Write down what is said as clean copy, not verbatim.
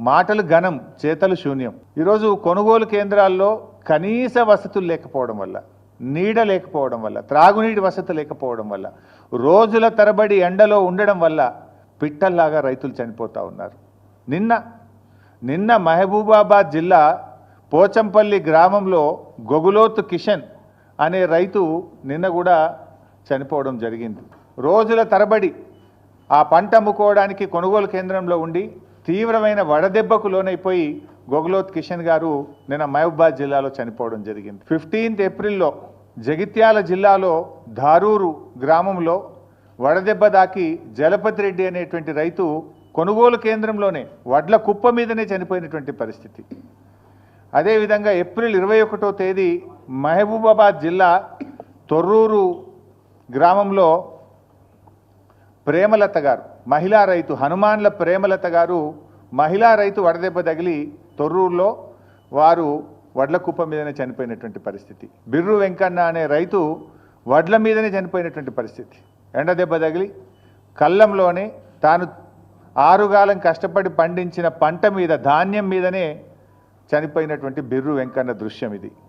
మాటలు ఘనం, చేతలు శూన్యం. ఈరోజు కొనుగోలు కేంద్రాల్లో కనీస వసతులు లేకపోవడం వల్ల, నీడ లేకపోవడం వల్ల, త్రాగునీటి వసతి లేకపోవడం వల్ల, రోజుల తరబడి ఎండలో ఉండడం వల్ల పిట్టల్లాగా రైతులు చనిపోతూ ఉన్నారు. నిన్న మహబూబాబాద్ జిల్లా పోచంపల్లి గ్రామంలో గొగులోతు కిషన్ అనే రైతు నిన్న కూడా చనిపోవడం జరిగింది. రోజుల తరబడి ఆ పంట అమ్ముకోవడానికి కొనుగోలు కేంద్రంలో ఉండి తీవ్రమైన వడదెబ్బకు లోనైపోయి గొగులోత్ కిషన్ గారు నిన్న మహబూబాబాద్ జిల్లాలో చనిపోవడం జరిగింది. 15 ఏప్రిల్లో జగిత్యాల జిల్లాలో ధారూరు గ్రామంలో వడదెబ్బ దాకి జలపతి రెడ్డి అనేటువంటి రైతు కొనుగోలు కేంద్రంలోనే వడ్ల కుప్ప మీదనే చనిపోయినటువంటి పరిస్థితి. అదేవిధంగా ఏప్రిల్ 21వ తేదీ మహబూబాబాద్ జిల్లా తొర్రూరు గ్రామంలో ప్రేమలత గారు, మహిళా రైతు, హనుమాన్ల ప్రేమలత గారు మహిళా రైతు వడదెబ్బ తగిలి తొర్రూరులో వారు వడ్ల కుప్ప మీదనే చనిపోయినటువంటి పరిస్థితి. బిర్రు వెంకన్న అనే రైతు వడ్ల మీదనే చనిపోయినటువంటి పరిస్థితి. ఎండదెబ్బ తగిలి కళ్ళంలోనే తాను ఆరుగాలం కష్టపడి పండించిన పంట మీద, ధాన్యం మీదనే చనిపోయినటువంటి బిర్రు వెంకన్న దృశ్యం ఇది.